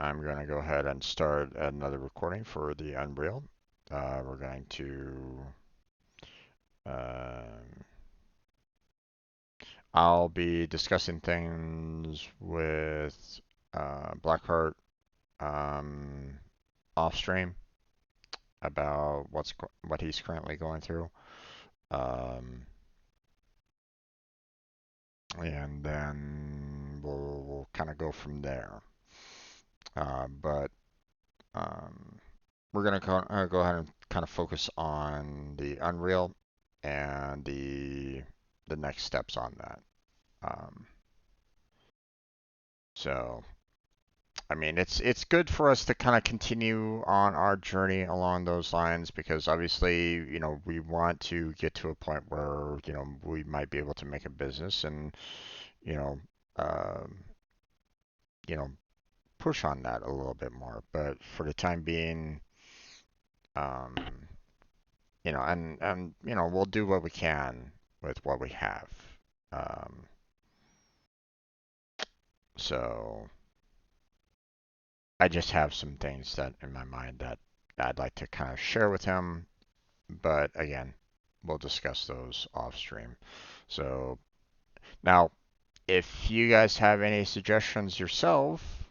I'm going to go ahead and start another recording for the Unreal. We're going to, um, I'll be discussing things with Blackheart um, off stream about what he's currently going through, um, and then we'll kind of go from there. But we're going to go ahead and kind of focus on the Unreal and the next steps on that. Um, so, I mean, it's good for us to kind of continue on our journey along those lines because obviously, we want to get to a point where, we might be able to make a business and, you know, um, you know, push on that a little bit more. But for the time being, um, we'll do what we can with what we have. Um, so I just have some things that in my mind that I'd like to kind of share with him, but again, we'll discuss those off stream. So now, if you guys have any suggestions yourself,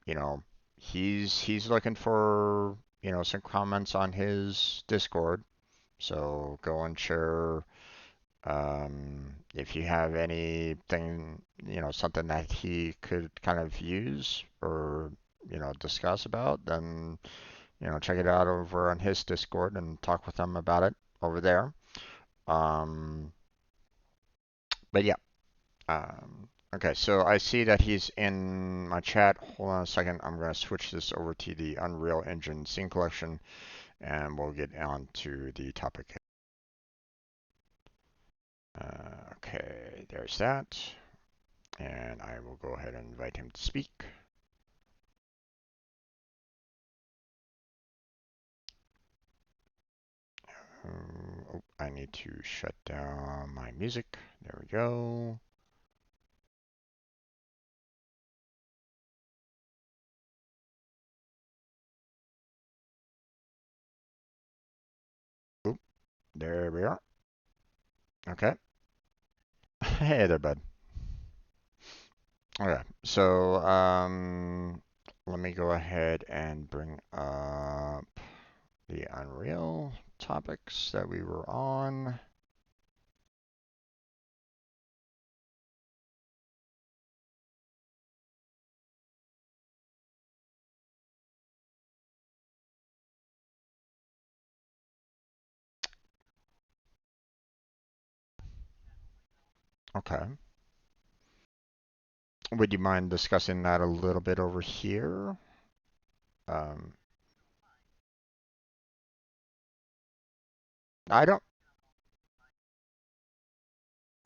you know, he's looking for, some comments on his Discord. So go and share. If you have anything, something that he could kind of use or, discuss about, then, check it out over on his Discord and talk with him about it over there. Um, but yeah. Okay, so I see that he's in my chat. Hold on a second. I'm going to switch this over to the Unreal Engine scene collection and we'll get on to the topic. Okay, there's that. And I will go ahead and invite him to speak. Oh, I need to shut down my music. There we go. Oop, there we are. Okay. Hey there, bud. Okay, so let me go ahead and bring up the Unreal topics that we were on. Okay. Would you mind discussing that a little bit over here? Um, I don't.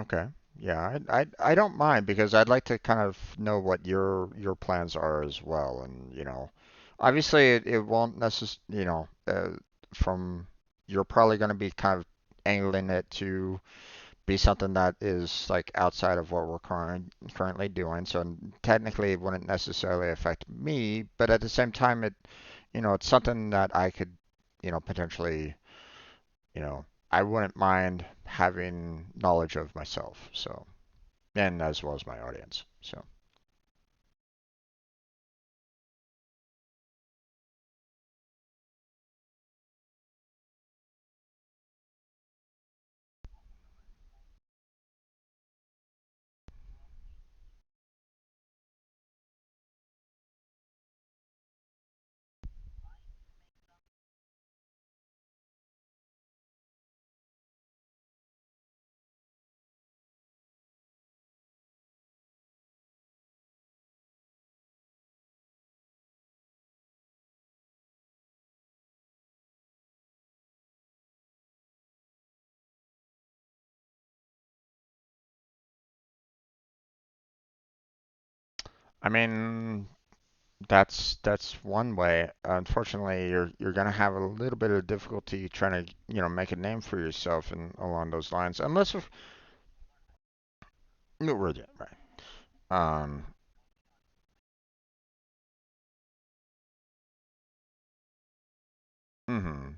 Okay. Yeah, I don't mind because I'd like to kind of know what your plans are as well, and obviously it won't necessarily, from you're probably going to be kind of angling it to be something that is like outside of what we're currently doing. So technically, it wouldn't necessarily affect me, but at the same time, it's something that I could, potentially, you know, I wouldn't mind having knowledge of myself. So, and as well as my audience. So, I mean, that's one way. Unfortunately, you're gonna have a little bit of difficulty trying to, make a name for yourself and along those lines, unless if no, right. Um, Mm-hmm.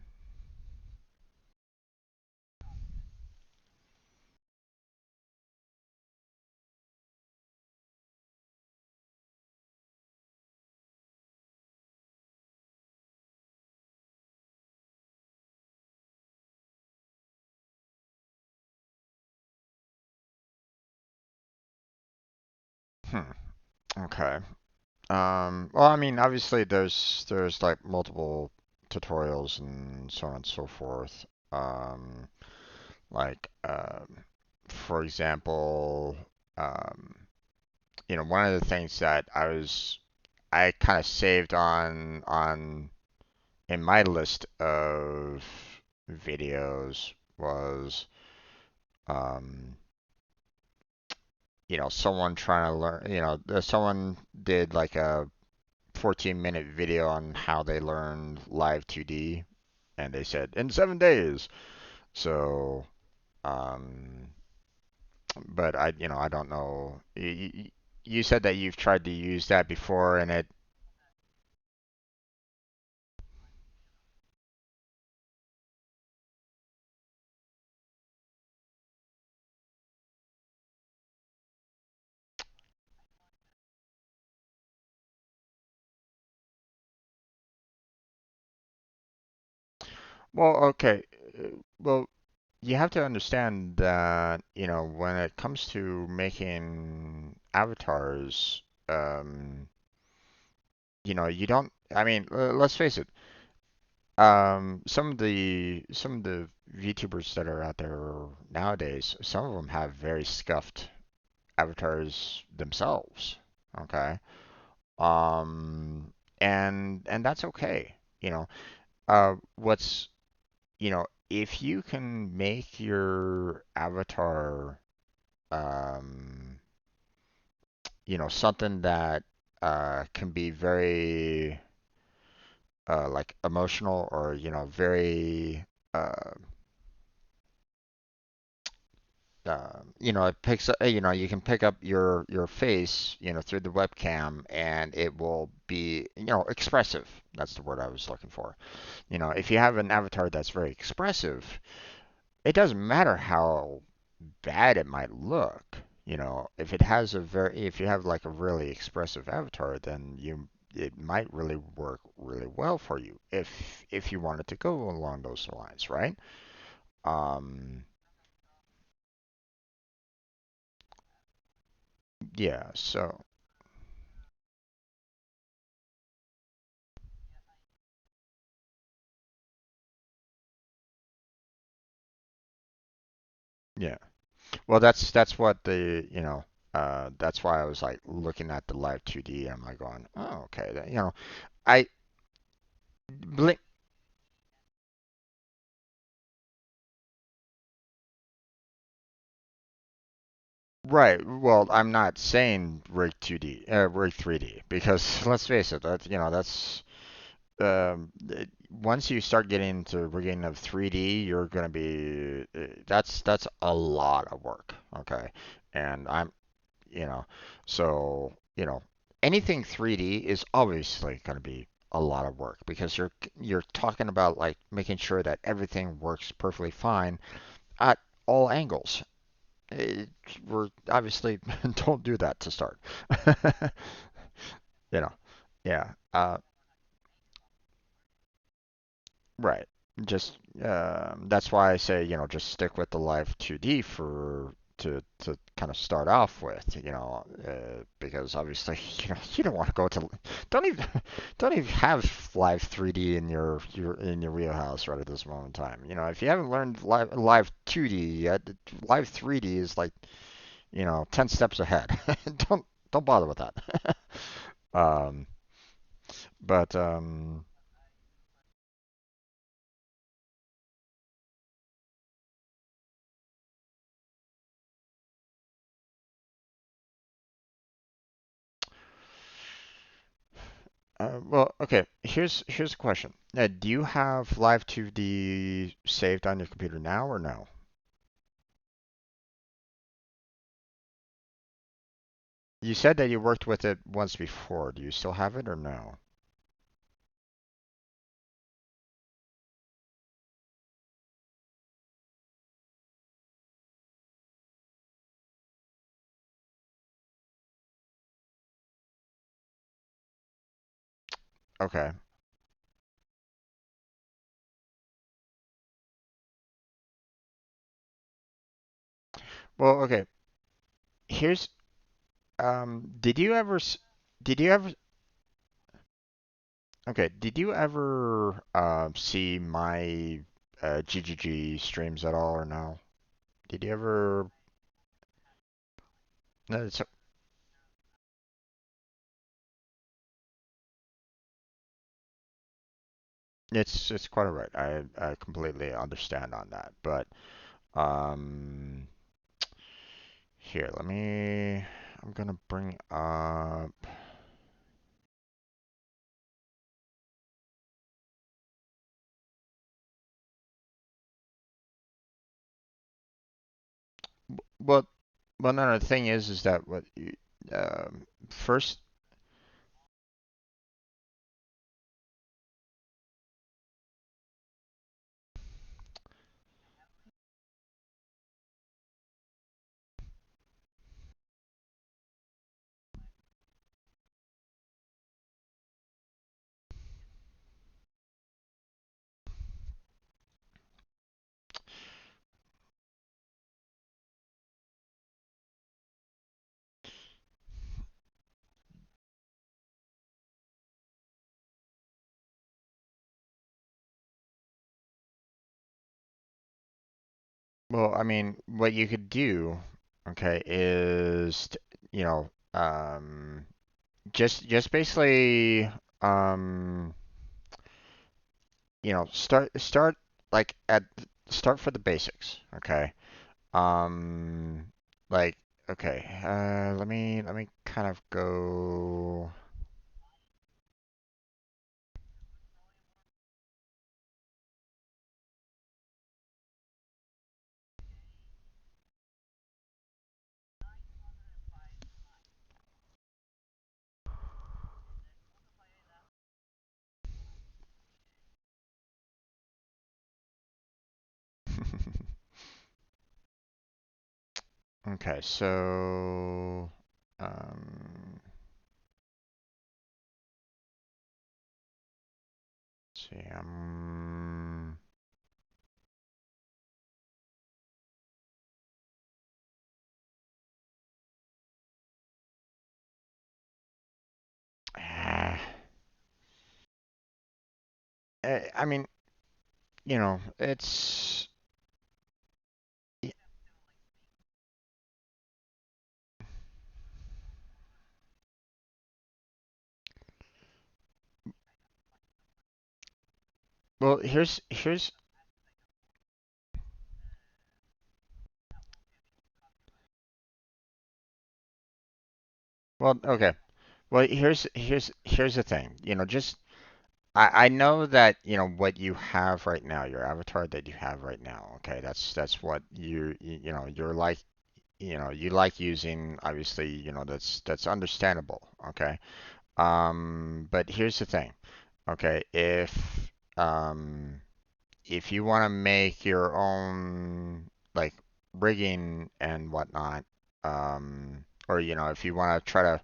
Hmm. Okay. Well, I mean, obviously there's like multiple tutorials and so on and so forth. Um, like, for example, um, one of the things that I kind of saved on in my list of videos was, um, someone trying to learn, someone did like a 14-minute video on how they learned live 2D, and they said in 7 days. So, um, but I don't know. You said that you've tried to use that before, and it. Well, okay. Well, you have to understand that, when it comes to making avatars, you don't. I mean, let's face it. Some of the VTubers that are out there nowadays, some of them have very scuffed avatars themselves. Okay. Um, and that's okay. What's if you can make your avatar, um, something that can be very like emotional, or very it picks up, you can pick up your face, through the webcam, and it will be, expressive. That's the word I was looking for. If you have an avatar that's very expressive, it doesn't matter how bad it might look. If you have like a really expressive avatar, then it might really work really well for you if you wanted to go along those lines, right? Um, yeah, so yeah. Well, that's what that's why I was like looking at the live 2D. I'm like going, oh, okay. I blink. Right. Well, I'm not saying rig 2D, rig 3D, because let's face it, that's once you start getting into rigging of 3D, you're gonna be that's a lot of work. Okay, and you know, so anything 3D is obviously gonna be a lot of work, because you're talking about like making sure that everything works perfectly fine at all angles. It, we're obviously don't do that to start. you know, yeah. Right. Just that's why I say, just stick with the live 2D to kind of start off with, because obviously, you don't want to go to don't even don't even have live 3D in your wheelhouse right at this moment in time. If you haven't learned live 2D yet, live 3D is like, 10 steps ahead. Don't bother with that. Um, but well, okay. Here's a question. Do you have Live 2D saved on your computer now or no? You said that you worked with it once before. Do you still have it or no? Okay. Well, okay. Here's did you ever did you ever okay, did you ever see my GGG streams at all or no? Did you ever no, it's quite all right. I completely understand on that. But um here, I'm gonna bring up well well no, no, the thing is that what you first well, I mean, what you could do, okay, is you know, just basically start like at start for the basics, okay? Um like okay, let me kind of go okay, so let's see, ah, I mean, it's well, here's well, okay. Well, here's the thing. Just I know that what you have right now, your avatar that you have right now. Okay, that's what you're like. You like using. Obviously, that's understandable. Okay. But here's the thing. Okay, um if you want to make your own like rigging and whatnot, or if you want to try to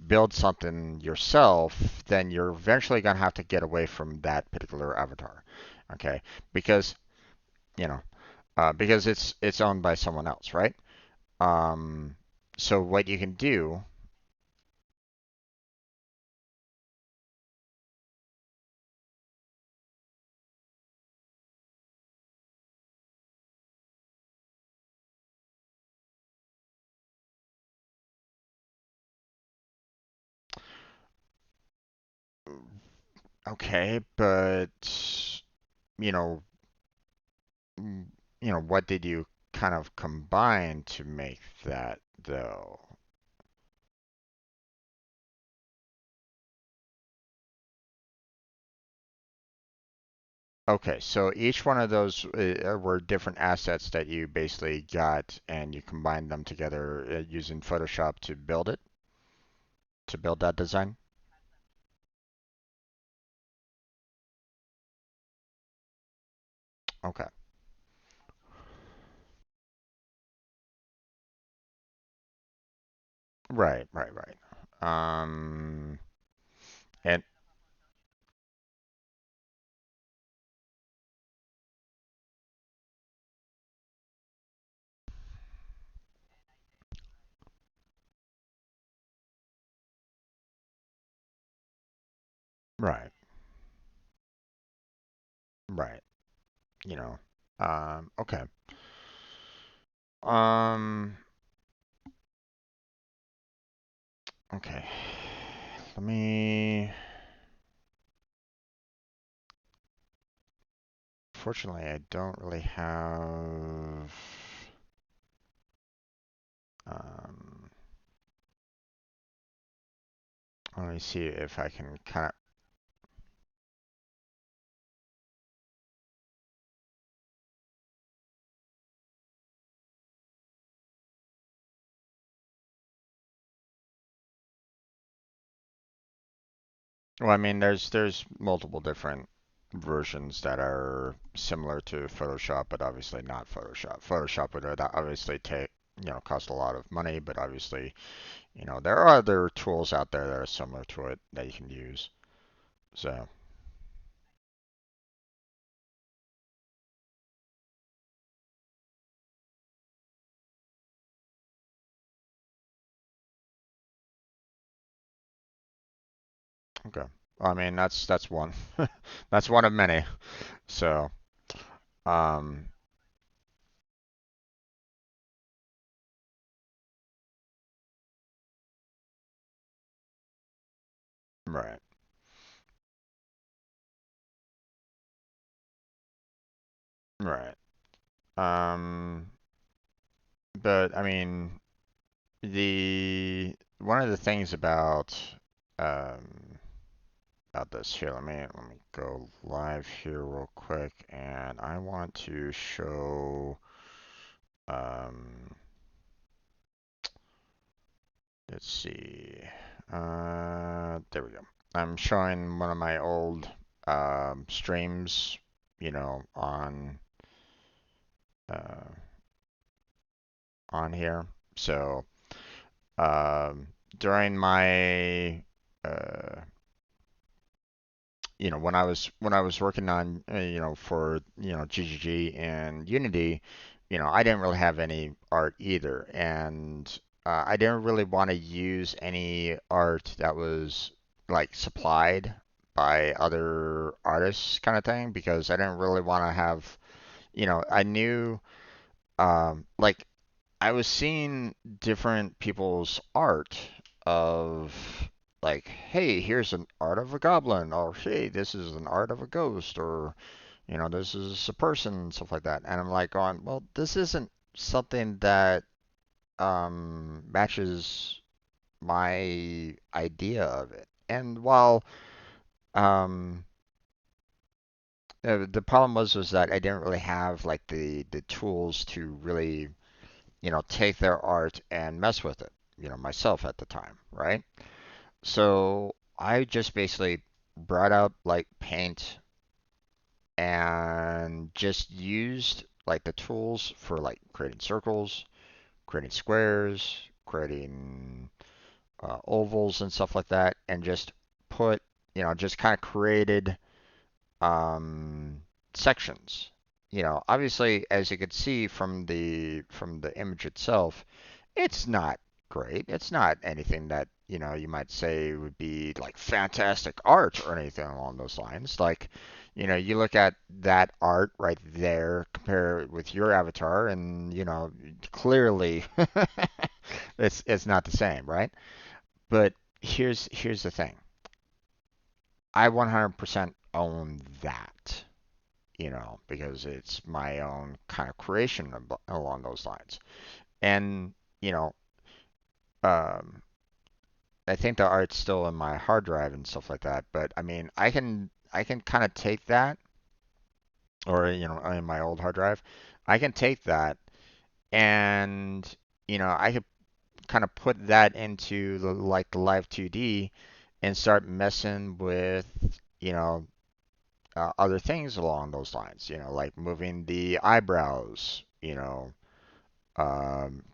build something yourself, then you're eventually going to have to get away from that particular avatar. Okay? Because, you know, because it's owned by someone else, right? Um, so what you can do, okay, but you know, what did you kind of combine to make that though? Okay, so each one of those were different assets that you basically got, and you combined them together using Photoshop to build that design. Okay, right, right, right. Um, and Right. Right. You know. Okay. Um, okay. Let me. Fortunately, I don't really have. Um, Let me see if I can kind of. Well, I mean, there's multiple different versions that are similar to Photoshop, but obviously not Photoshop. Photoshop would obviously take, cost a lot of money, but obviously, there are other tools out there that are similar to it that you can use. So, okay. Well, I mean, that's one. That's one of many. So, um, right, right. Um, but I mean, the one of the things um about this here, let me go live here real quick, and I want to show um let's see. There we go. I'm showing one of my old streams, uh on here. So, um during my uh when I was working on for GGG and Unity, I didn't really have any art either, and I didn't really want to use any art that was like supplied by other artists kind of thing because I didn't really want to have I knew like I was seeing different people's art of like, hey, here's an art of a goblin, or hey, this is an art of a ghost, or this is a person, stuff like that. And I'm like going, well, this isn't something that matches my idea of it. And while um the problem was that I didn't really have like the tools to really take their art and mess with it, myself at the time, right? So I just basically brought up like Paint and just used like the tools for like creating circles, creating squares, creating ovals and stuff like that, and just put, just kind of created um, sections. Obviously, as you could see from the image itself, it's not great. It's not anything that you might say would be like fantastic art or anything along those lines. Like, you look at that art right there, compare it with your avatar, and clearly it's not the same, right? But here's the thing. I 100% own that, because it's my own kind of creation along those lines. And, you know, um, I think the art's still in my hard drive and stuff like that, but I mean, I can kind of take that, or in my old hard drive, I can take that and I could kind of put that into the live 2D and start messing with you know other things along those lines, like moving the eyebrows,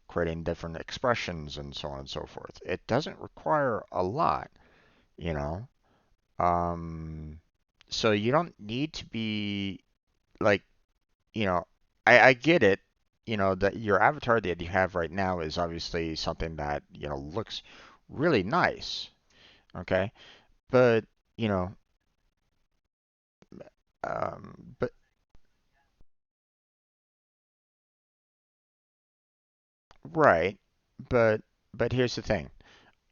creating different expressions and so on and so forth. It doesn't require a lot, you know. Um, so you don't need to be like, you know, I get it, that your avatar that you have right now is obviously something that, looks really nice, okay? But, you know, But right, but here's the thing.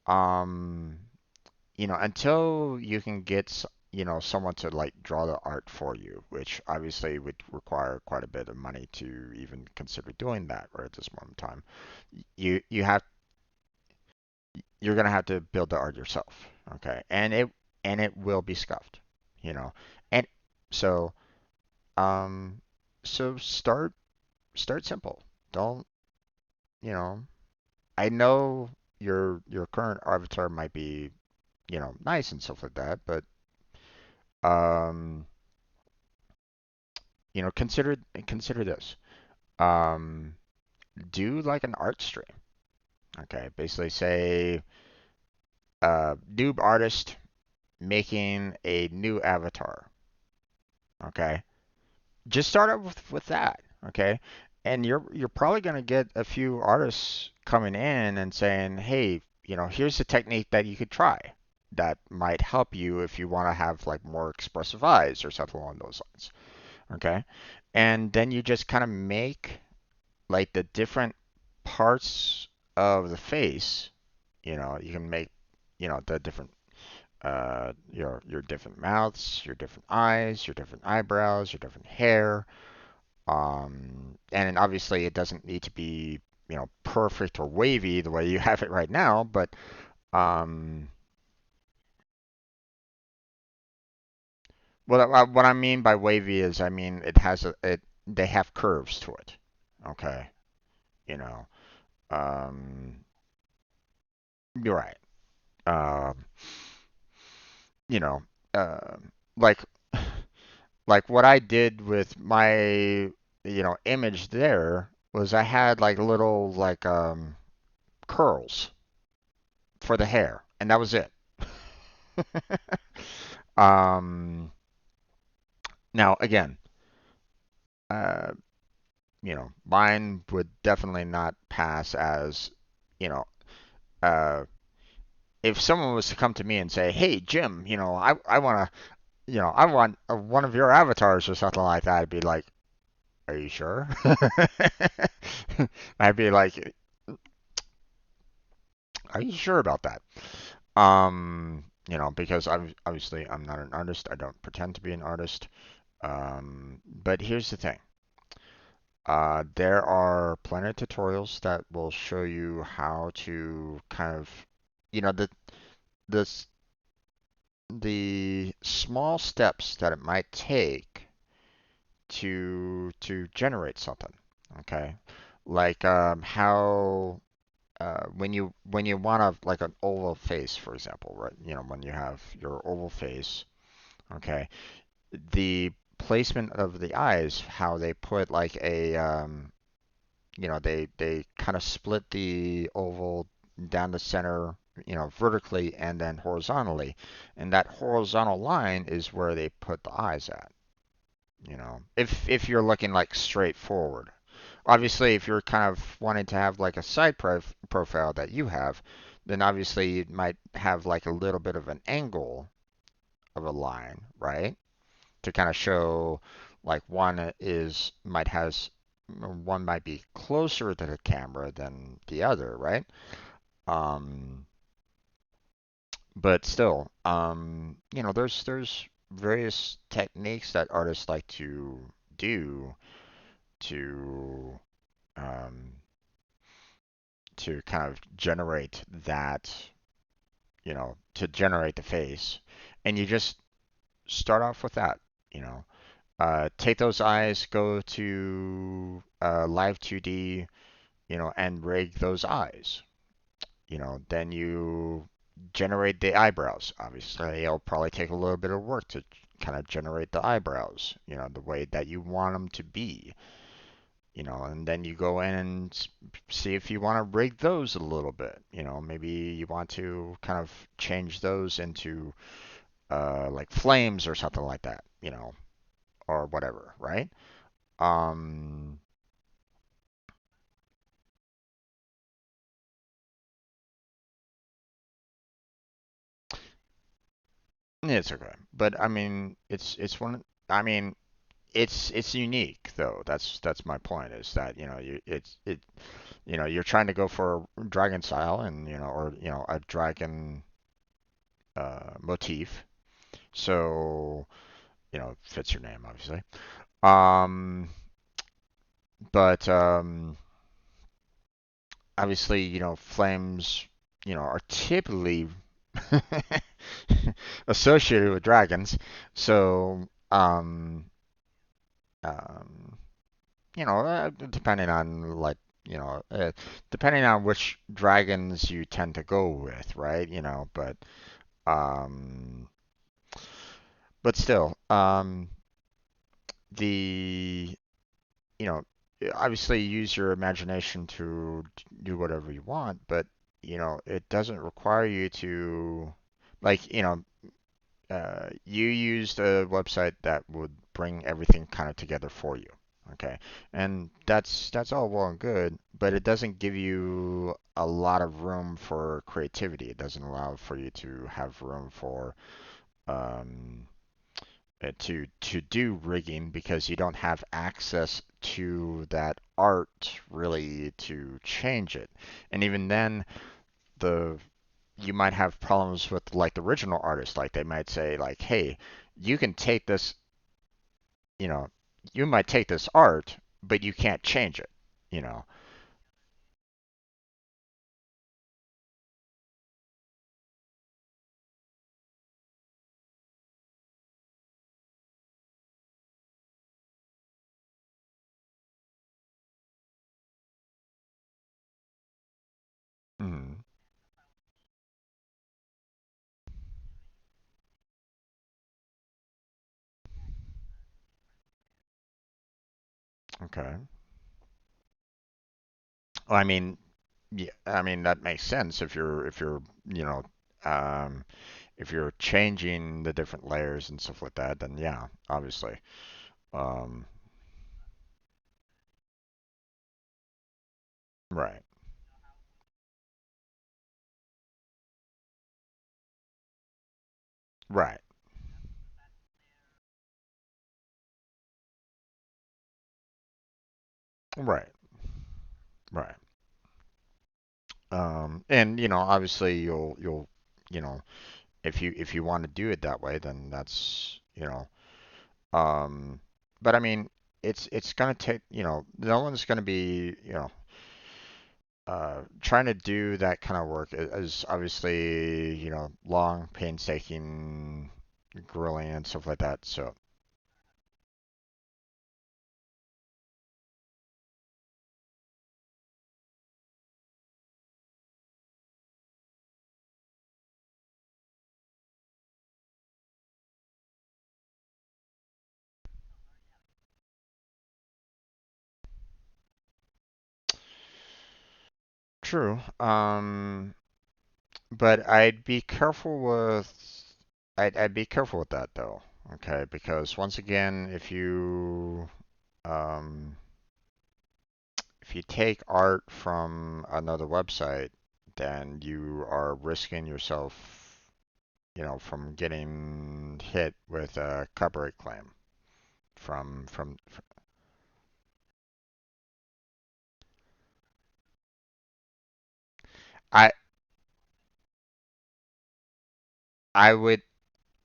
Um, until you can get someone to like draw the art for you, which obviously would require quite a bit of money to even consider doing that right at this moment in time. You have you're gonna have to build the art yourself, okay? And it will be scuffed, you know. And so um so start simple. Don't you know? I know your current avatar might be nice and stuff like that, but um consider this. Um, do like an art stream. Okay, basically say noob artist making a new avatar. Okay, just start out with that. Okay, and you're probably gonna get a few artists coming in and saying, hey, here's a technique that you could try that might help you if you want to have like more expressive eyes or something along those lines. Okay, and then you just kind of make like the different parts of the face, you can make, the different your different mouths, your different eyes, your different eyebrows, your different hair. And then obviously it doesn't need to be, perfect or wavy the way you have it right now, but um what I mean by wavy is I mean it has they have curves to it. Okay, you know. You're right. Um you know, uh, like like what I did with my image there was I had like little like curls for the hair, and that was it. um, Now again, uh, mine would definitely not pass as you know uh, if someone was to come to me and say, "Hey Jim, I want to I want one of your avatars or something like that," I'd be like, "Are you sure?" I'd be like, "Are you sure about that?" Because obviously I'm not an artist. I don't pretend to be an artist. But here's the thing. There are plenty of tutorials that will show you how to kind of, the s- the small steps that it might take to generate something. Okay, like how when you want to like an oval face, for example, right? When you have your oval face, okay, the placement of the eyes, how they put like they kind of split the oval down the center, vertically and then horizontally, and that horizontal line is where they put the eyes at. If you're looking like straight forward. Obviously, if you're kind of wanting to have like a side profile that you have, then obviously you might have like a little bit of an angle of a line, right? To kind of show like one might be closer to the camera than the other, right? Um, but still, there's various techniques that artists like to do to um, kind of generate that, to generate the face. And you just start off with that, you know. Take those eyes, go to Live 2D, and rig those eyes. Then you generate the eyebrows. Obviously, it'll probably take a little bit of work to kind of generate the eyebrows, the way that you want them to be. And then you go in and see if you want to rig those a little bit. Maybe you want to kind of change those into like flames or something like that, or whatever, right? Um, it's okay, but I mean, it's one. I mean, it's unique though. That's my point. Is that you're trying to go for a dragon style and or a dragon motif. So fits your name obviously. Um, but obviously flames are typically associated with dragons. So um, depending on like you know uh, depending on which dragons you tend to go with, right? Um, but still, the you know obviously use your imagination to do whatever you want, but it doesn't require you to like you used a website that would bring everything kind of together for you. Okay. And that's all well and good, but it doesn't give you a lot of room for creativity. It doesn't allow for you to have room for um, to do rigging because you don't have access to that art really to change it. And even then, the you might have problems with like the original artist. Like they might say like, "Hey, you can take this, you know, you might take this art, but you can't change it." You know. Mm, okay. Well, I mean, yeah, I mean that makes sense if you're you know um, if you're changing the different layers and stuff like that, then yeah, obviously. Um, right, right, right, right. And obviously you'll you know if you want to do it that way, then that's but I mean it's gonna take no one's gonna be trying to do that kind of work is obviously long, painstaking, grueling and stuff like that. So true. But I'd be careful with that though. Okay, because once again, um, if you take art from another website, then you are risking yourself, from getting hit with a copyright claim from. I I would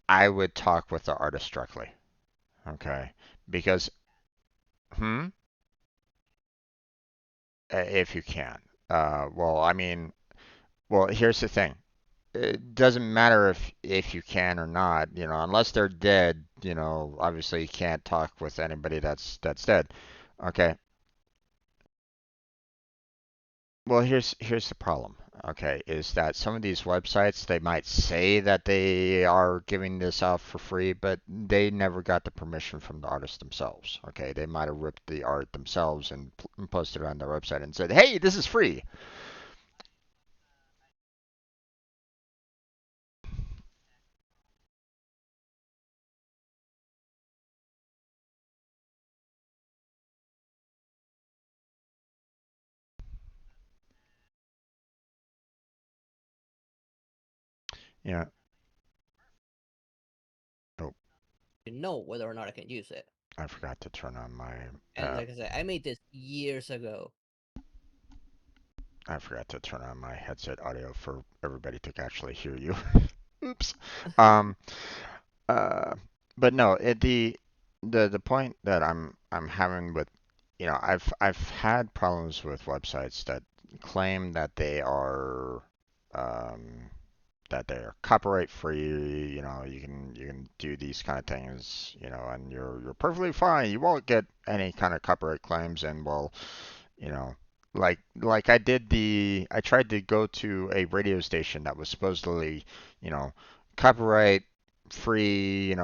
I would talk with the artist directly, okay? Because hmm, if you can. Well, I mean, well, here's the thing. It doesn't matter if you can or not, unless they're dead, obviously you can't talk with anybody that's dead. Okay. Well, here's the problem. Okay, is that some of these websites they might say that they are giving this out for free, but they never got the permission from the artists themselves. Okay, they might have ripped the art themselves and posted it on their website and said, "Hey, this is free." Yeah. Oh. know whether or not I can use it. I forgot to turn on my And like I said, I made this years ago. I forgot to turn on my headset audio for everybody to actually hear you. Oops. Um, uh, but no, the point that I'm having with, I've had problems with websites that claim um, that they're copyright free. You can do these kind of things, and you're perfectly fine. You won't get any kind of copyright claims, and well, you know, like I tried to go to a radio station that was supposedly, you know, copyright free,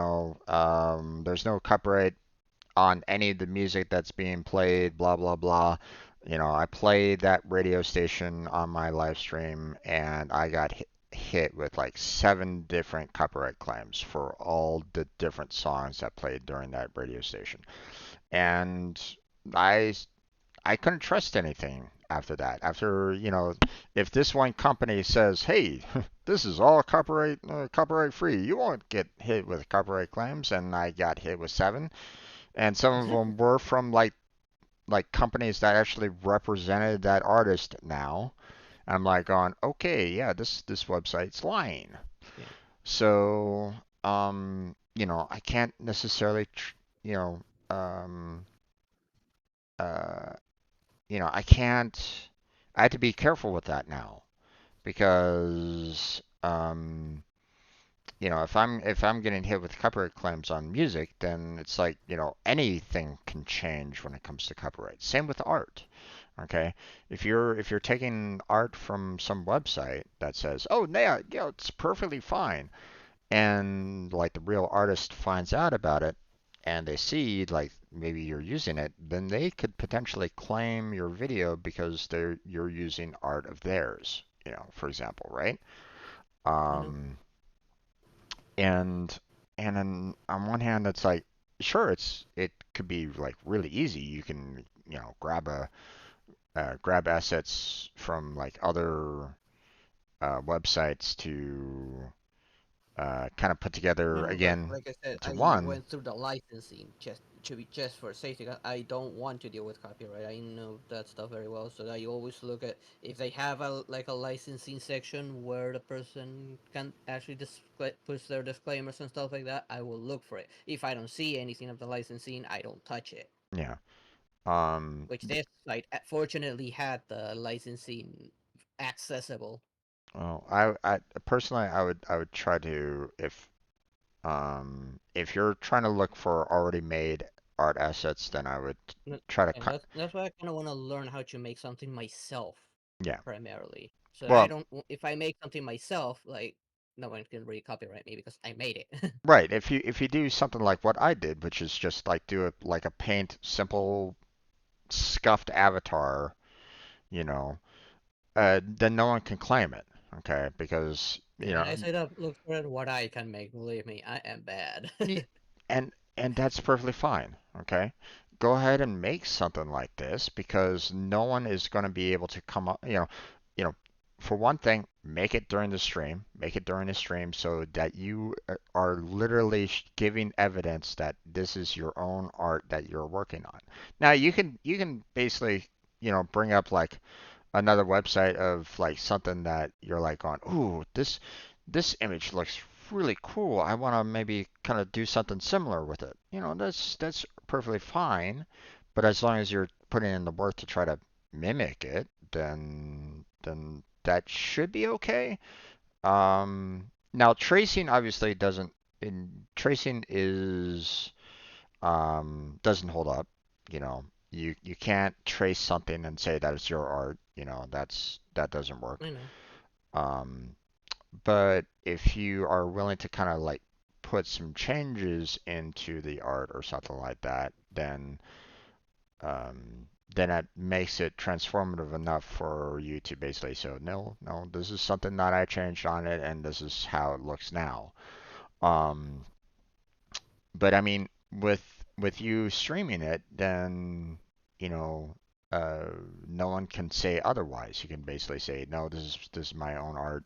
there's no copyright on any of the music that's being played, blah blah blah. I played that radio station on my live stream and I got hit with like 7 different copyright claims for all the different songs that played during that radio station. And I I couldn't trust anything after that. After, if this one company says, "Hey, this is all copyright free. You won't get hit with copyright claims," and I got hit with 7, and some of them were from like companies that actually represented that artist now. I'm like going, "Okay, yeah, this website's lying." Yeah. So, I can't necessarily, you know, um, uh, I can't. I have to be careful with that now because, if I'm getting hit with copyright claims on music, then it's like, anything can change when it comes to copyright. Same with art. Okay, if you're taking art from some website that says, "Oh, yeah, yeah, it's perfectly fine," and like the real artist finds out about it and they see like maybe you're using it, then they could potentially claim your video because you're using art of theirs, for example, right? I know. Um, and on one hand, it's like sure, it could be like really easy. You can grab assets from like other websites to kind of put I together know, but again like I said, to I one. went through the licensing just to be just for safety. 'Cause I don't want to deal with copyright. I know that stuff very well, so I always look at if they have a licensing section where the person can actually push their disclaimers and stuff like that. I will look for it. If I don't see anything of the licensing, I don't touch it. Yeah. Um, Which this site fortunately had the licensing accessible. well, I personally, I would try to if you're trying to look for already made art assets, then I would try to And cut. that's why I kind of want to learn how to make something myself Yeah. primarily, so that I Well, don't. If I make something myself, like no one can really copyright me because I made it. right. If you do something like what I did, which is just like do a like a paint simple scuffed avatar, you know, then no one can claim it. Okay, because Yeah, and I said, look for what I can make. Believe me, I am bad. y- and that's perfectly fine. Okay, go ahead and make something like this because no one is going to be able to come up. You know, for one thing, make it during the stream. Make it during the stream so that you are literally giving evidence that this is your own art that you're working on. Now you can basically bring up like another website of like something that you're like on, ooh, this image looks really cool. I want to maybe kind of do something similar with it. That's perfectly fine, but as long as you're putting in the work to try to mimic it, then that should be okay. Now tracing obviously doesn't in tracing is doesn't hold up. You know, you can't trace something and say that it's your art. That doesn't work. I know. Um, but if you are willing to kind of like put some changes into the art or something like that, then it makes it transformative enough for you to basically say, no, no, this is something that I changed on it, and this is how it looks now. Um, but I mean, with you streaming it, then you know, uh, no one can say otherwise. You can basically say, no, this is my own art.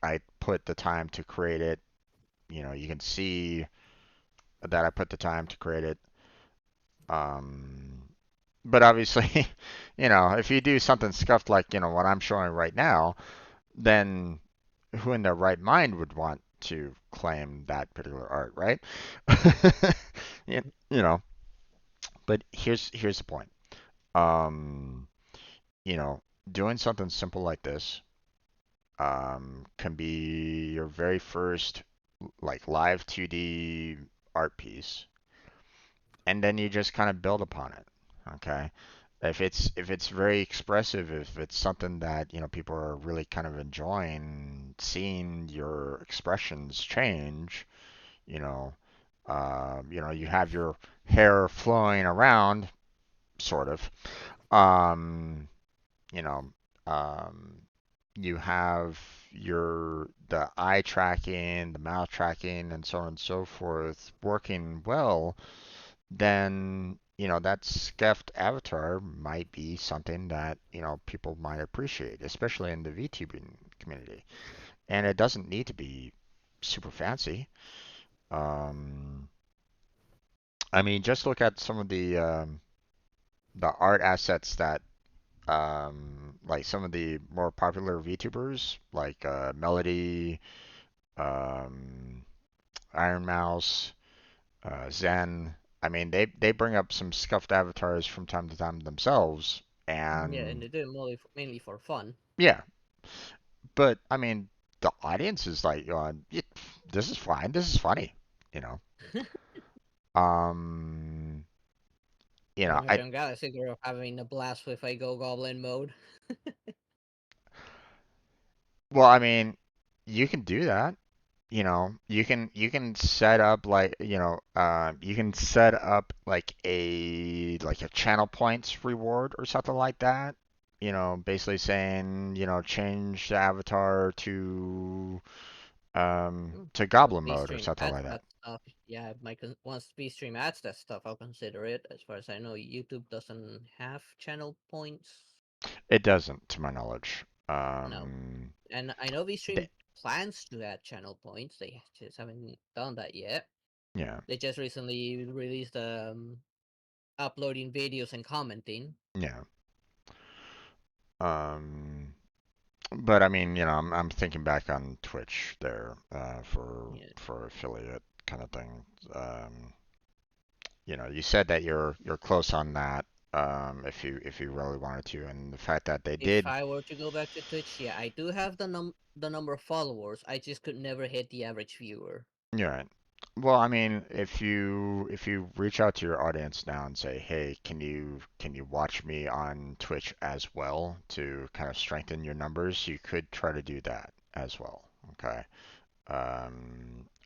I put the time to create it. You can see that I put the time to create it. Um, but obviously, if you do something scuffed like, what I'm showing right now, then who in their right mind would want to claim that particular art, right? you, you know, but here's the point. Um, you know, doing something simple like this can be your very first like live 2D art piece, and then you just kind of build upon it. Okay. If it's very expressive, if it's something that people are really kind of enjoying seeing your expressions change, you know, you have your hair flowing around, sort of. Um, you know, um, you have the eye tracking, the mouth tracking, and so on and so forth working well, then that scuffed avatar might be something that people might appreciate, especially in the VTubing community. And it doesn't need to be super fancy. Um, I mean, just look at some of the art assets that like some of the more popular VTubers like Melody, um, Iron Mouse, Zen. I mean, they bring up some scuffed avatars from time to time themselves, Yeah, and and they do it mainly for fun. yeah. But I mean, the audience is like, this is fine, this is funny, you know. Um, Pretty much, I I'm glad I think we're having a blast with I Go Goblin mode. well, I mean, you can do that. You can set up like you can set up like a channel points reward or something like that. Basically saying change the avatar to Once goblin mode or B-Stream something adds like that. that stuff, yeah, once B-Stream adds that stuff, I'll consider it. As far as I know, YouTube doesn't have channel points. It doesn't, to my knowledge. No. And I know V-Stream They, plans to add channel points. They just haven't done that yet. yeah, They just recently released uploading videos and commenting. yeah. Um, but I mean, I'm thinking back on Twitch there Yeah. for affiliate kind of thing. Um, you said that you're close on that. If you really wanted to, and the fact that they If did, I were to go back to Twitch, yeah, I do have the number of followers. I just could never hit the average viewer. you're right. Well, I mean, if you reach out to your audience now and say, hey, can you watch me on Twitch as well to kind of strengthen your numbers, you could try to do that as well. Okay.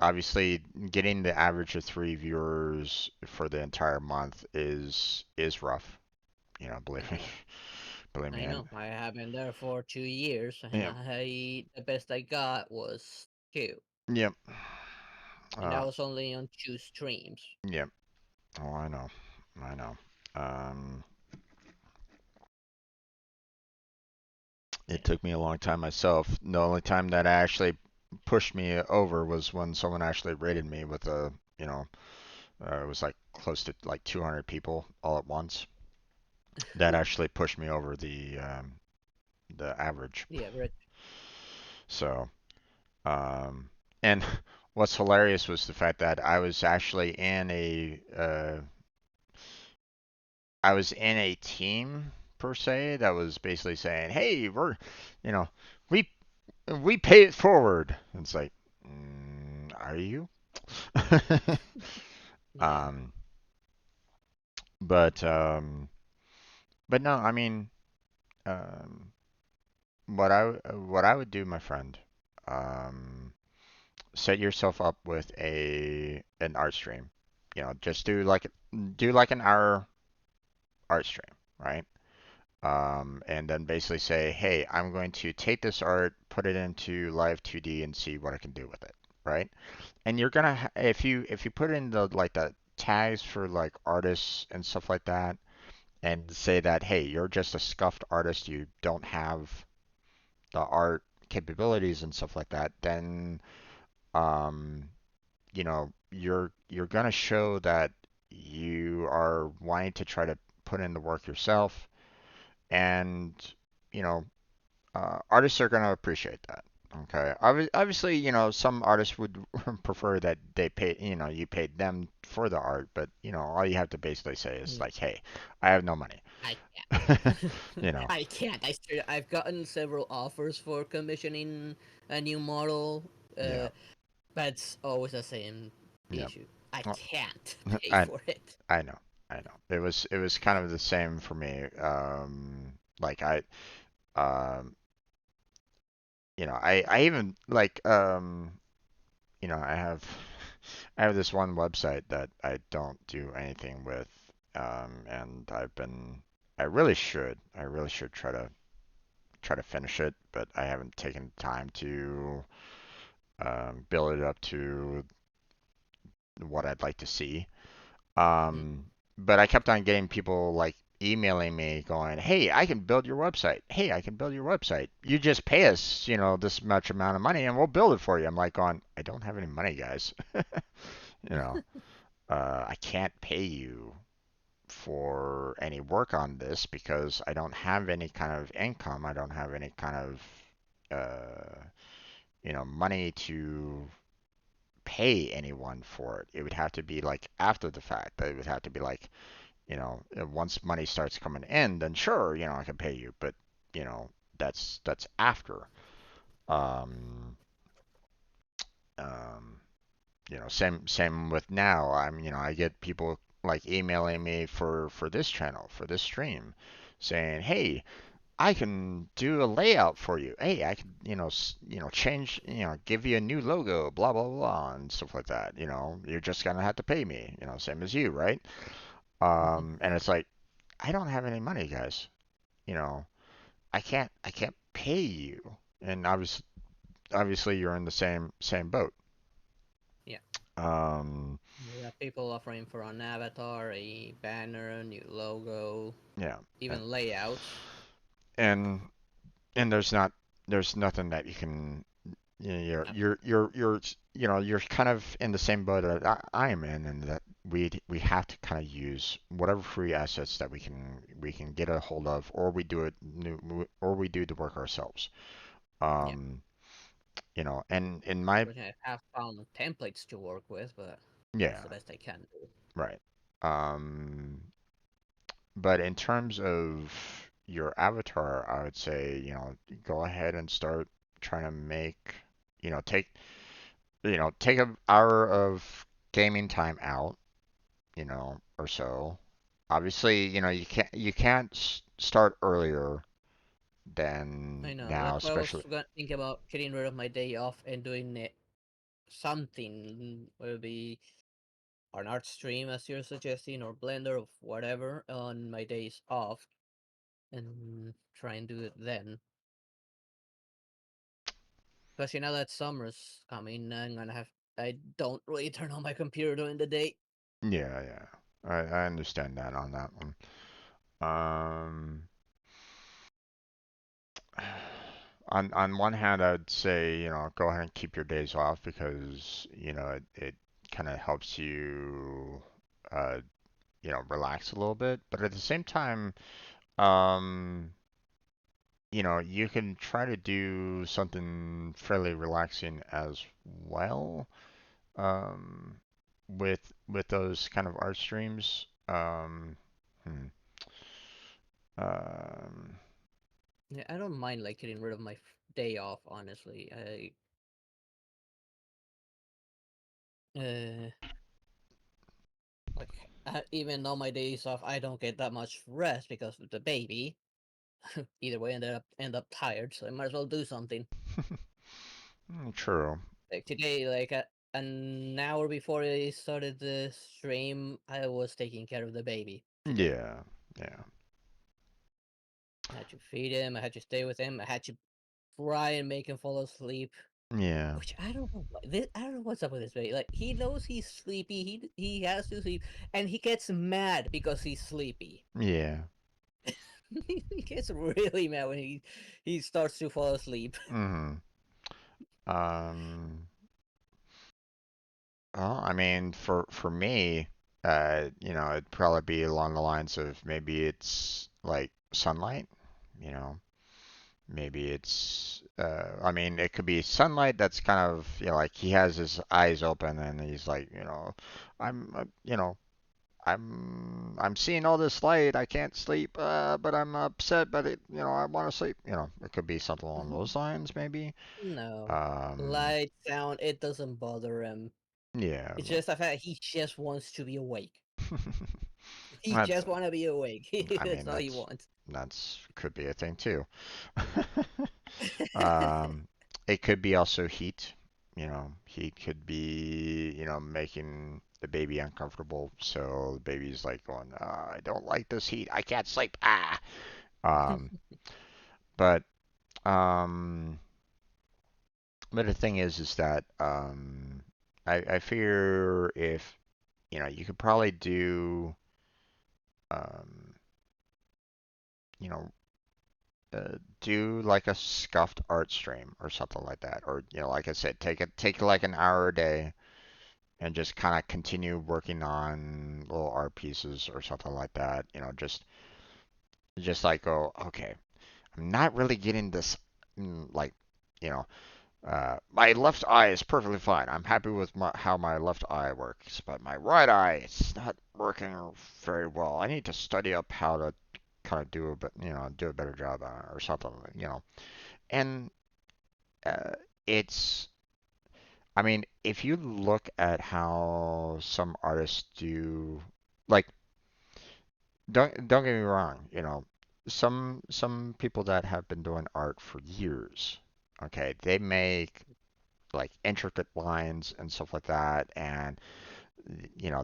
Obviously, getting the average of 3 viewers for the entire month is rough. Believe me, I believe me, I and know. I have been there for 2 years, and yeah, I the best I got was two, yep, and uh, that was only on 2 streams. yep. Oh, I know, I know. Um, Yeah. it took me a long time myself. The only time that actually pushed me over was when someone actually rated me with it was like close to like 200 people all at once. That actually pushed me over the average. The average. So, um, and what's hilarious was the fact that I was in a team per se that was basically saying, "Hey, you know, we we pay it forward." And it's like, are you? Yeah. um, but um, but no, I mean, um, what I would do, my friend, um, set yourself up with an art stream. Just do like an hour art stream, right? And then basically say, hey, I'm going to take this art, put it into Live 2D, and see what I can do with it, right? And you're gonna if you put in the tags for like artists and stuff like that, and say that, hey, you're just a scuffed artist, you don't have the art capabilities and stuff like that, then um, you're gonna show that you are wanting to try to put in the work yourself, and you know artists are gonna appreciate that. Okay. Obviously, some artists would prefer that they pay, you paid them for the art, but all you have to basically say is Mm, like, hey, I have no money. I can't. You know. I can't. I've gotten several offers for commissioning a new model, Yeah. but it's always the same Yeah. issue. I Well, can't pay I for it. I know. I know. It was kind of the same for me. Like um I even like I have this one website that I don't do anything with, and I really should try to finish it, but I haven't taken the time to build it up to what I'd like to see. Mm. Um, but I kept on getting people like emailing me going, "Hey, I can build your website. Hey, I can build your website. You just pay us, this much amount of money and we'll build it for you." I'm like going, "I don't have any money, guys. You know, I can't pay you for any work on this because I don't have any kind of income. I don't have any kind of money to pay anyone for it. It would have to be like after the fact. It would have to be like, once money starts coming in, then sure, I can pay you. But, you know, that's after. Um, um, same with now. I get people like emailing me for this channel, for this stream, saying, "Hey, I can do a layout for you. Hey, I can, change, give you a new logo, blah blah blah, and stuff like that. You're just gonna have to pay me. Same as you, right?" And it's like, I don't have any money, guys. You know, I can't pay you, and obviously you're in the same boat. Yeah. Um, We have people offering for an avatar, a banner, a new logo, yeah, and even layouts. and and there's nothing that you can. You're kind of in the same boat that I am in, and that we have to kind of use whatever free assets that we can get a hold of, or we do the work ourselves. Yeah. Um, and in my Which I have found templates to work with, but that's yeah, the best I can do. right. Um, but in terms of your avatar, I would say, go ahead and start trying to make, take take an hour of gaming time out, or so. Obviously, you can't start earlier than I know. now, That's why I was especially. thinking about getting rid of my day off and doing something. Whether it be an art stream, as you're suggesting, or Blender, or whatever, on my days off, and try and do it then. Especially now that summer's coming, I'm gonna have. I don't really turn on my computer during the day. Yeah, yeah. I understand that on that one. Um, on one hand, I'd say, go ahead and keep your days off because, it kind of helps you, uh, relax a little bit. But at the same time, um, you can try to do something fairly relaxing as well, with those kind of art streams. Hmm, um, Yeah, I don't mind like getting rid of my day off. Honestly, uh, like even though my days off, I don't get that much rest because of the baby. Either way, end up tired, so I might as well do something. true. Like today, like an hour before I started the stream, I was taking care of the baby today. Yeah, yeah, I had to feed him. I had to stay with him. I had to try and make him fall asleep. yeah, Which I don't know. I don't know what's up with this baby. Like he knows he's sleepy. He has to sleep, and he gets mad because he's sleepy. yeah. He gets really mad when he starts to fall asleep. Hmm. Um, Well, I mean, for me, it'd probably be along the lines of maybe it's like sunlight, you know, maybe it's, I mean, it could be sunlight that's kind of, like he has his eyes open and he's like, I'm seeing all this light. I can't sleep, but I'm upset, but I want to sleep. It could be something along those lines, maybe. No. Um, Light, sound, it doesn't bother him. yeah, It's just the fact he just wants to be awake. He that's, just want to be awake. I That's mean, all he wants. that's could be a thing too. Um, it could be also heat. Heat could be, making the baby uncomfortable. So the baby's like going, I don't like this heat. I can't sleep. Ah. Um, but um, but the thing is that I figure if you could probably um, you know, do like a scuffed art stream or something like that, or like I said, take like an hour a day and just kind of continue working on little art pieces or something like that. Just like go, okay, I'm not really getting this, like, you know, my left eye is perfectly fine. I'm happy with how my left eye works, but my right eye, it's not working very well. I need to study up how to kind of do a better job on it or something. And it's, I mean, if you look at how some artists do, like, don't get me wrong, some people that have been doing art for years, okay, they make like intricate lines and stuff like that, and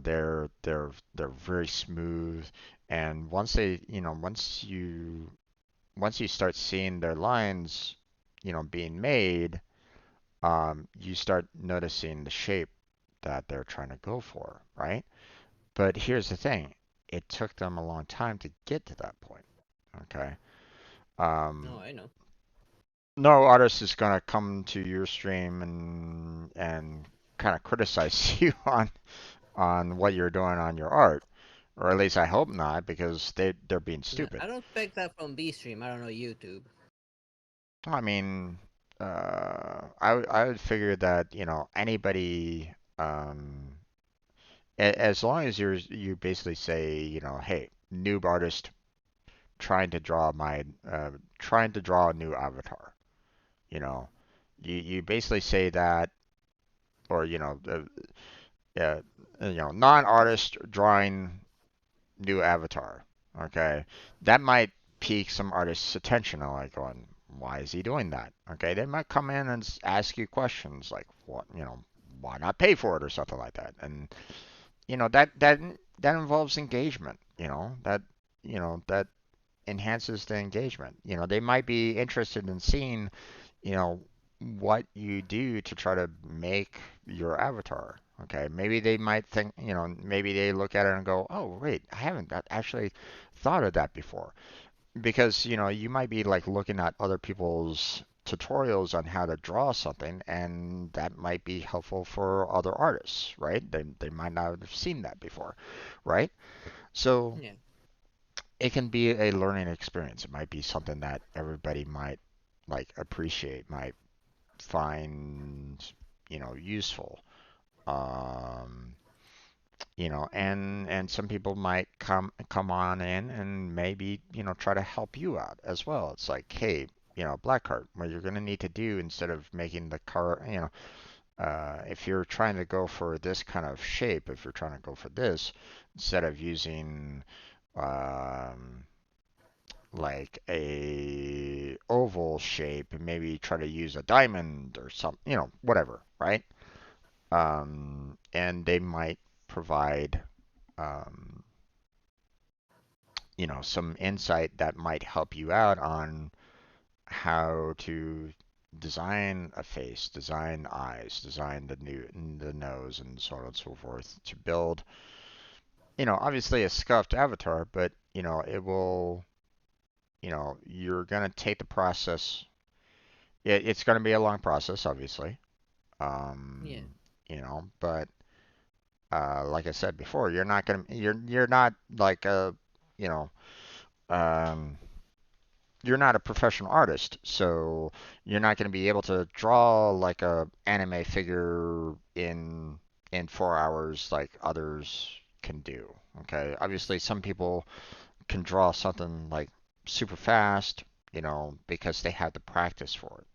they're very smooth, and once you start seeing their lines, being made, you start noticing the shape that they're trying to go for, right? But here's the thing, it took them a long time to get to that point, okay? No, Um, I know. no artist is gonna come to your stream and kind of criticize you on what you're doing on your art, or at least I hope not, because they're being No, stupid. I don't expect that from B stream. I don't know YouTube. I mean, I would figure that anybody, as long as you basically say, hey, noob artist trying to draw a new avatar, you know you basically say that, or uh, non-artist drawing new avatar. Okay, that might pique some artists' attention. I'm like going, why is he doing that? Okay, they might come in and ask you questions like, what, why not pay for it or something like that. And that involves engagement. That enhances the engagement. They might be interested in seeing, you know, what you do to try to make your avatar. Okay, maybe they might think, maybe they look at it and go, oh, wait, I haven't actually thought of that before. Because, you might be like looking at other people's tutorials on how to draw something, and that might be helpful for other artists, right? They might not have seen that before, right? So Yeah. it can be a learning experience. It might be something that everybody might like appreciate, might find, useful. Um, and some people might come on in and maybe, try to help you out as well. It's like, hey, black card, what you're gonna need to do instead of making the car, if you're trying to go for this kind of shape, if you're trying to go for this, instead of using um, like a oval shape, and maybe try to use a diamond or some, whatever, right? And they might provide, um, some insight that might help you out on how to design a face, design eyes, design the nose, and so on and so forth to build, obviously a scuffed avatar, but it will, you're gonna take the process. It's gonna be a long process, obviously. Yeah. But like I said before, you're not like a, you know, um, you're not a professional artist, so you're not going to be able to draw like a anime figure in 4 hours like others can do. Okay, obviously some people can draw something like super fast, because they have the practice for it.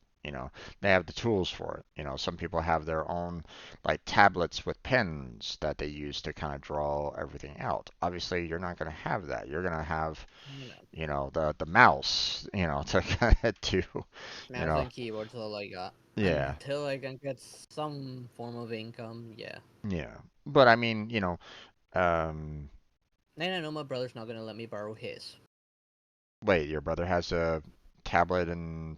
They have the tools for it. Some people have their own like tablets with pens that they use to kind of draw everything out. Obviously, you're not going to have that. You're going to have, You know, the mouse, to kind of do, you mouse know, and keyboard. So like, yeah, until I can get some form of income, yeah. yeah. But I mean, um, And I know my brother's not gonna let me borrow his. wait, your brother has a tablet and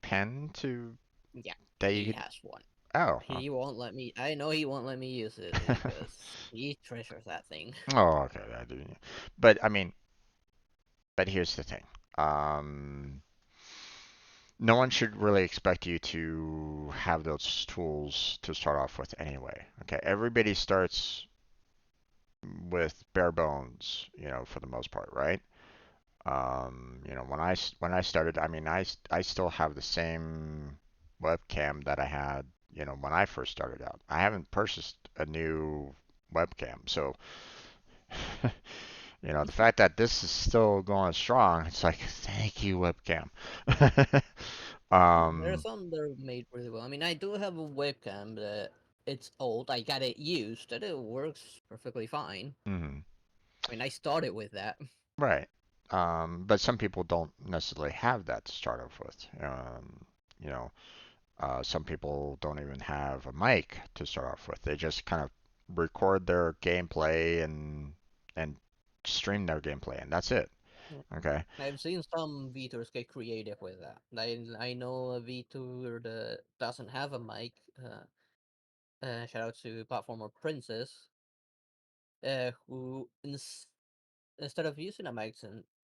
pen to Yeah, that you he could. has one. Oh, huh. He won't let me. I know he won't let me use it because he treasures that thing. Oh, okay, I do. Yeah. But I mean, but here's the thing. Um, no one should really expect you to have those tools to start off with anyway. Okay, everybody starts with bare bones, for the most part, right? When I started, I mean, I still have the same webcam that I had, when I first started out. I haven't purchased a new webcam, so the fact that this is still going strong, it's like, thank you, webcam. There are um, some that are made really well. I mean, I do have a webcam that it's old. I got it used, and it works perfectly fine. mhm, I mean, I started with that. right. But some people don't necessarily have that to start off with. You know, some people don't even have a mic to start off with. They just kind of record their gameplay and stream their gameplay, and that's it. Okay. I've seen some VTubers get creative with that. I know a VTuber that doesn't have a mic. Shout out to Platformer Princess, who instead of using a mic,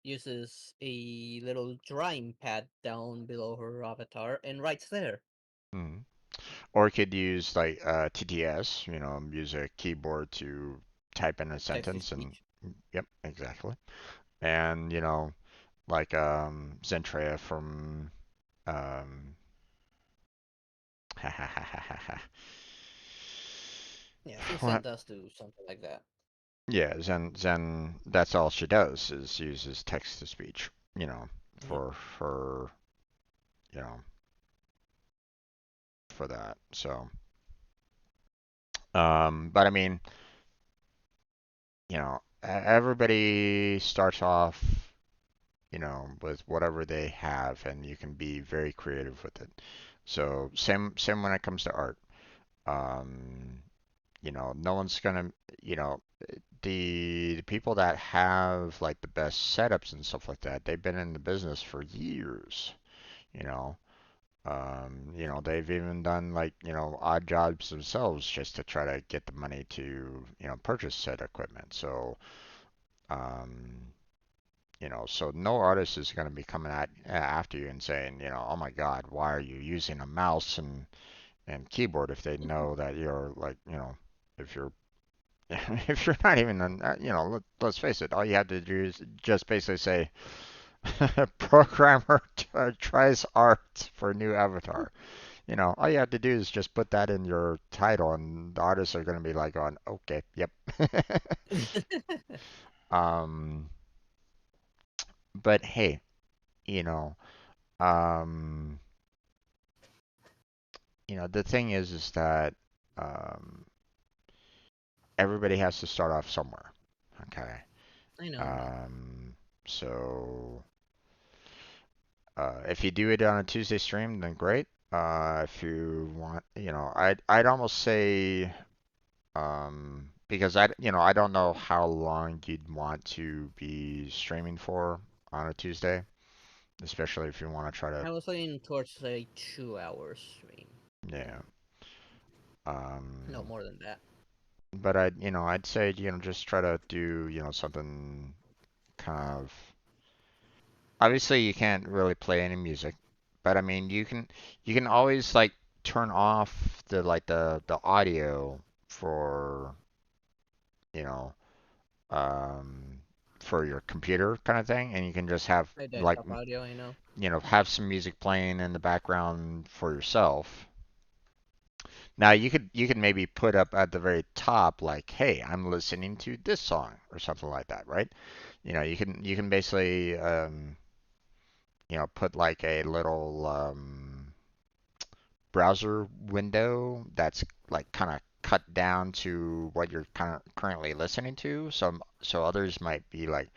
uses a little drawing pad down below her avatar and writes there. Mhm. Or you could use like TTS, use a keyboard to type in a Text to sentence and speech. yep, exactly. And like Zentrea from um Yeah, I think Zen what? does do something like that. Yeah, Zen that's all she does is uses text to speech, Hmm. for her, you know, for that. So, but I mean, everybody starts off, with whatever they have, and you can be very creative with it. So same when it comes to art. Um, no one's gonna, you know, the people that have like the best setups and stuff like that, they've been in the business for years, you know. They've even done like, odd jobs themselves just to try to get the money to, purchase said equipment. Um, so no artist is going to be coming at after you and saying, oh my God, why are you using a mouse and keyboard if they know that you're like, if you're if you're not even, let's face it, all you have to do is just basically say, programmer tries art for new avatar. All you have to do is just put that in your title, and the artists are going to be like, going, okay, yep. um, but hey, you know, um, the thing is that um, everybody has to start off somewhere. Okay. I know. Um, so if you do it on a Tuesday stream, then great. If you want, I'd almost say, because I don't know how long you'd want to be streaming for on a Tuesday, especially if you want to try to, I was leaning towards a 2 hours stream. yeah. No Um, more than that. but I'd say, just try to do, something kind of. Obviously, you can't really play any music, but I mean, you can always like turn off the audio for. um, for your computer kind of thing, and you can just have My like desktop audio, you know. have some music playing in the background for yourself. Now you could maybe put up at the very top like, hey, I'm listening to this song or something like that, right? You can basically put like a little browser window that's like kind of cut down to what you're kind of currently listening to. So others might be like,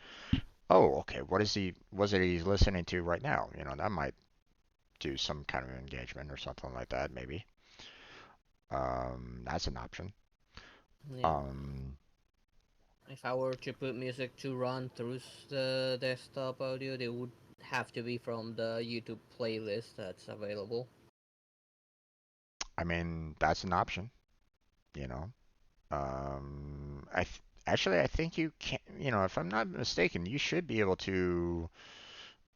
oh, okay, what's it he's listening to right now? That might do some kind of engagement or something like that, maybe. That's an option. Yeah. Um, If I were to put music to run through the desktop audio, they would have to be from the YouTube playlist that's available. I mean, that's an option, you know. Actually, I think you can, if I'm not mistaken, you should be able to,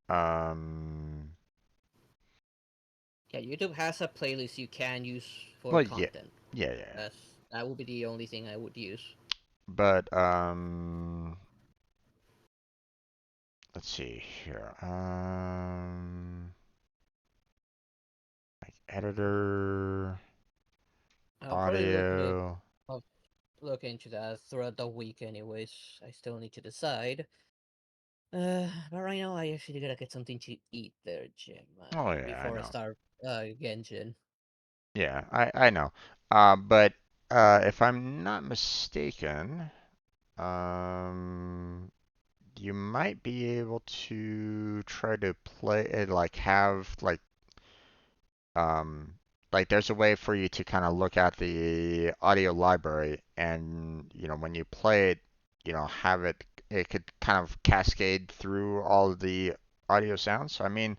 um, Yeah, YouTube has a playlist you can use for well, yeah, content. yeah. That's that would be the only thing I would use. But let's see here. Like editor, I'll probably audio. I'll look into that throughout the week, anyways. I still need to decide. But right now I actually gotta get something to eat there, Jim. Oh yeah, I Before I know. start Genshin. Yeah, I know. But if I'm not mistaken, um, you might be able to try to play it like have um like there's a way for you to kind of look at the audio library and when you play it, have it could kind of cascade through all of the audio sounds. So I mean,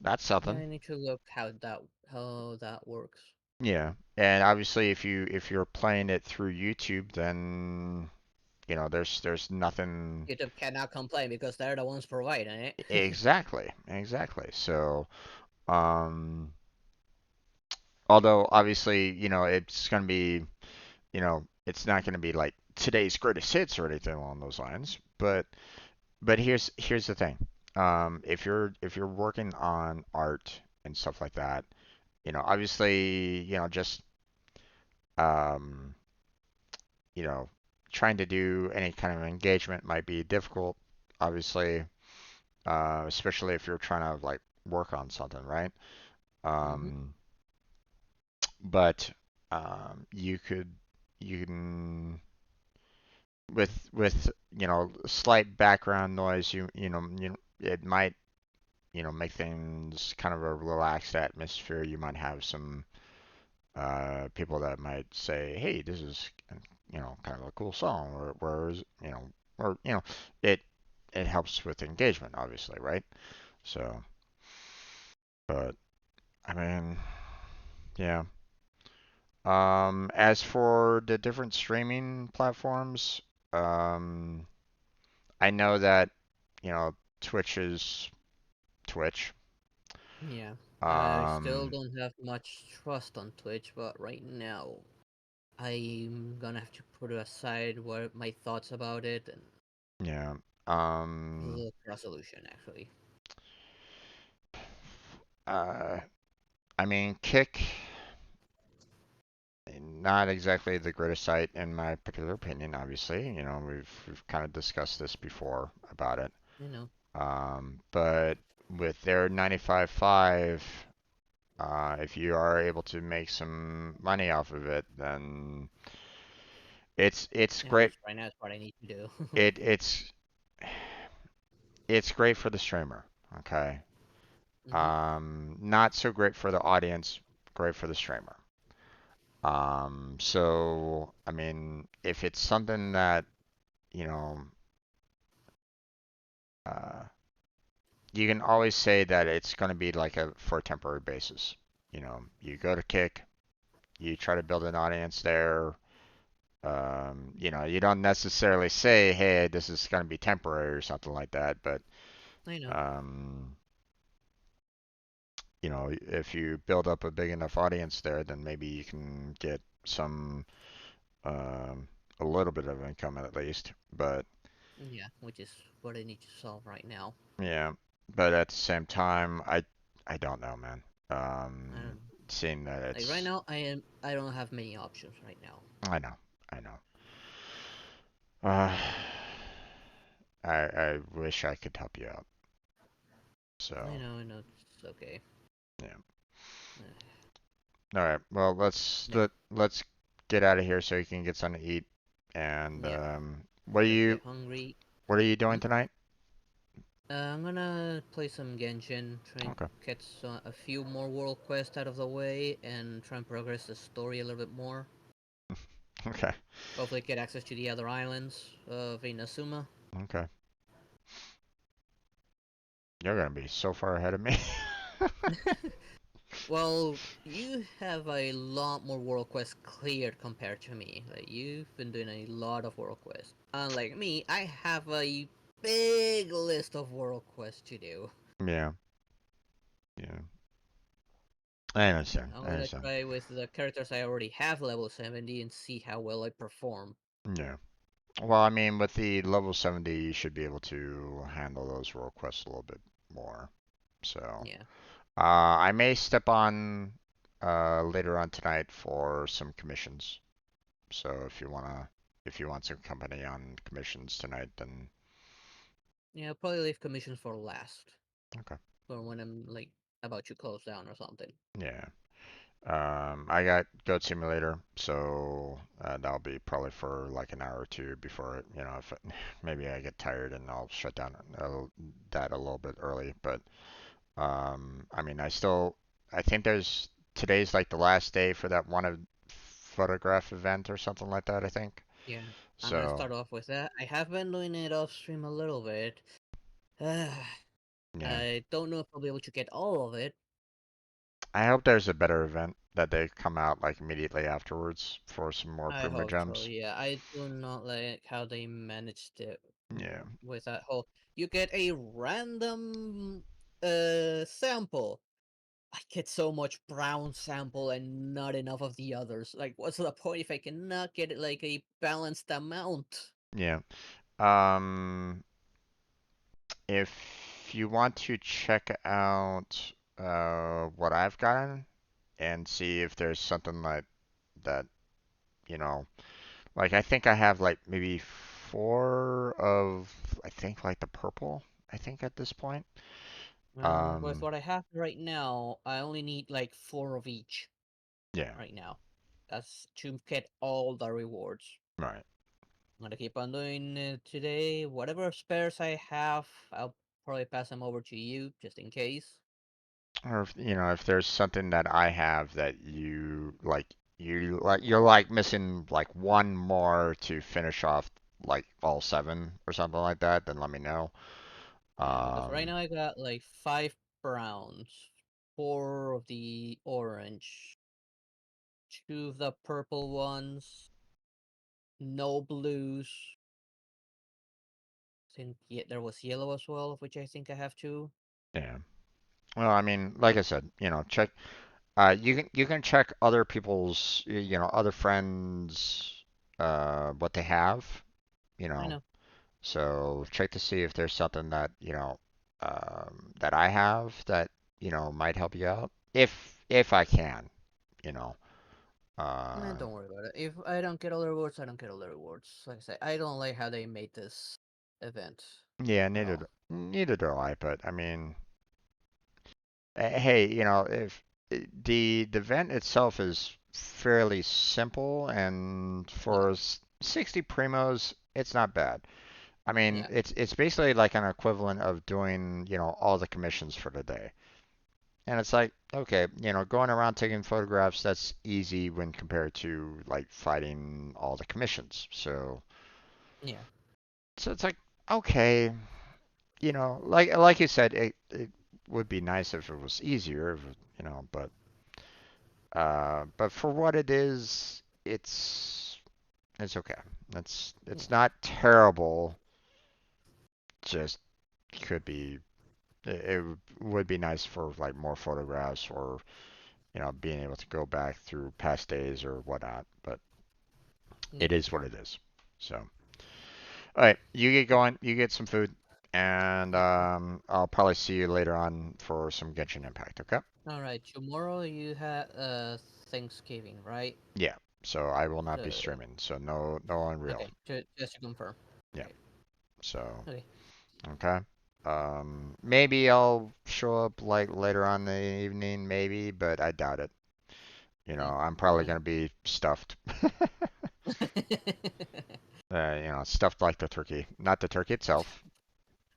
that's Yeah, something. I need to look how that works. Yeah. And obviously if you're playing it through YouTube, then there's nothing. YouTube cannot complain because they're the ones providing it. Exactly. So, um, although obviously, it's going to be, it's not going to be like today's greatest hits or anything along those lines. But here's the thing. If you're working on art and stuff like that, obviously, just um, you know, trying to do any kind of engagement might be difficult, obviously, especially if you're trying to like work on something, right? Hmm. Um, but you can with slight background noise, it might make things kind of a relaxed atmosphere. You might have some people that might say, "Hey, this is kind of a cool song," or whereas or it it helps with engagement, obviously, right? So, but I mean, yeah. As for the different streaming platforms, um, I know that Twitch is Twitch. Yeah, I still Um, don't have much trust on Twitch, but right now I'm gonna have to put aside what my thoughts about it and yeah. Um, look for a solution. Actually, uh, I mean, Kick, not exactly the greatest site in my particular opinion. Obviously, we've kind of discussed this before about it. you know, But with their 95.5, if you are able to make some money off of it, then it's at great. least right now it's what I need to do. It it's great for the streamer. Okay. Hmm. Not so great for the audience. Great for the streamer. So I mean, if it's something that you know, uh, you can always say that it's going to be like for a temporary basis. You go to Kick, you try to build an audience there. You don't necessarily say, "Hey, this is going to be temporary" or something like that. But I know. um, if you build up a big enough audience there, then maybe you can get some um, a little bit of income at least. But Yeah, which is what I need to solve right now. yeah, but at the same time, I don't know, man. I don't Seeing that like right it's now. I don't have many options right now. I know, I know. Uh, I wish I could help you out. So I know it's okay. yeah. Uh, All right. Well, yeah, let's get out of here so you can get something to eat. And yeah. what are Just you get hungry. what are you doing Hmm? tonight? I'm gonna play some Genshin, try and Okay. get a few more world quests out of the way, and try and progress the story a little bit more. Okay. Hopefully, get access to the other islands of Inazuma. Okay. You're gonna be so far ahead of me. Well, you have a lot more world quests cleared compared to me. Like you've been doing a lot of world quests. Unlike me, I have a big list of world quests to do. Yeah. Yeah. I understand. I'm I gonna understand. try with the characters I already have level 70 and see how well I perform. Yeah. Well, I mean, with the level 70, you should be able to handle those world quests a little bit more. So, Yeah. I may step on later on tonight for some commissions. So if you want some company on commissions tonight, then Yeah, I'll probably leave commissions for last. okay. For when I'm like about to close down or something. Yeah. I got Goat Simulator, so that'll be probably for like an hour or two before it, if maybe I get tired and I'll shut down that a little bit early. But I mean, I think today's like the last day for that photograph event or something like that, I think. Yeah. I'm gonna So start off with that. I have been doing it off stream a little bit. yeah, I don't know if I'll be able to get all of it. I hope there's a better event that they come out like immediately afterwards for some more I Prima hope so. gems. Yeah, I do not like how they managed it Yeah, with that whole. You get a random sample. I get so much brown sample and not enough of the others. Like, what's the point if I cannot get it like a balanced amount? yeah. If you want to check out what I've gotten and see if there's something like that, you know, like I think I have like maybe four of I think like the purple, I think at this point. With Um, what I have right now, I only need like four of each yeah, right now. That's to get all the rewards. right. I'm gonna keep on doing it today. Whatever spares I have, I'll probably pass them over to you just in case. Or if there's something that I have that you're like missing like one more to finish off like all seven or something like that, then let me know. Yeah, because right Um, now I got like five browns, four of the orange, two of the purple ones, no blues. I think there was yellow as well, of which I think I have two. yeah. Well, I mean, like I said, check. You can check other people's, other friends, what they have, you I know. know. So check to see if there's something that, that I have that, might help you out. If I can, you know. Nah, Uh, don't worry about it. If I don't get all the rewards, I don't get all the rewards. Like I said, I don't like how they made this event yeah, at all. neither do I, but I mean, hey, if the event itself is fairly simple and Yeah, for 60 primos, it's not bad. I mean, yeah, it's basically like an equivalent of doing, all the commissions for the day. And it's like, okay, going around taking photographs, that's easy when compared to like fighting all the commissions. yeah. So it's like, okay, like you said, it would be nice if it was easier, but for what it is, it's okay. It's Yeah. not terrible. Just could be it would be nice for like more photographs or being able to go back through past days or whatnot. But it Yeah. is what it is. So, all right, you get going. You get some food, and Yep. I'll probably see you later on for some Genshin Impact. Okay? All right. Tomorrow you have Thanksgiving, right? Yeah. So I will not be So streaming. So no Unreal. okay, just to confirm. Yeah. Okay. So Okay. okay. Maybe I'll show up like later on in the evening, maybe, but I doubt it. Mm. I'm probably Okay. gonna be stuffed. Stuffed like the turkey, not the turkey itself.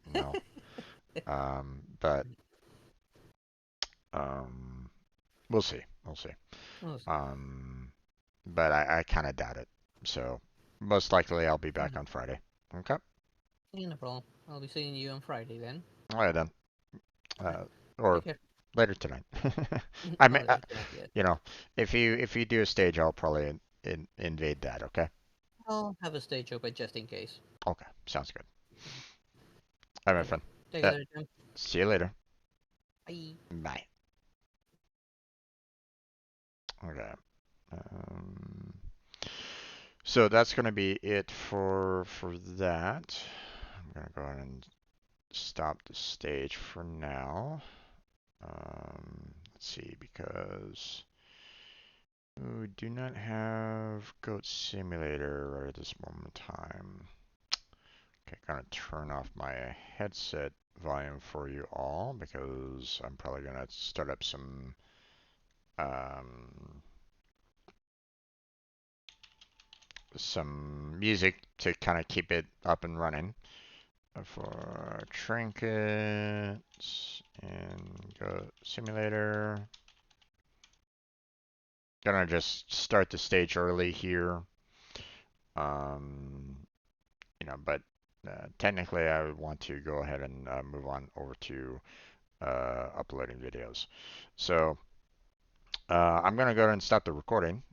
No. But um, we'll see. We'll see. We'll see. Um, but I kind of doubt it. So most likely I'll be Yeah, back on Friday. Okay. yeah, no problem. I'll be seeing you on Friday then. All right then. All right. Uh, or Take care. later tonight. I Oh, mean, later tonight. Yeah. you know, if you do a stage, I'll probably invade that. Okay. I'll have a stage open just in case. Okay. Sounds good. All right, my Okay. friend. Take Uh, care, Jim. See you later. Bye. Bye. Okay. Um, so that's gonna be it for that. I'm gonna go ahead and stop the stage for now. Let's see, because we do not have Goat Simulator right at this moment in time. Okay, gonna turn off my headset volume for you all because I'm probably gonna start up um, some music to kind of keep it up and running. For trinkets and Goat Simulator. Gonna just start the stage early here. Um, but technically I would want to go ahead and move on over to uploading videos. So I'm gonna go ahead and stop the recording,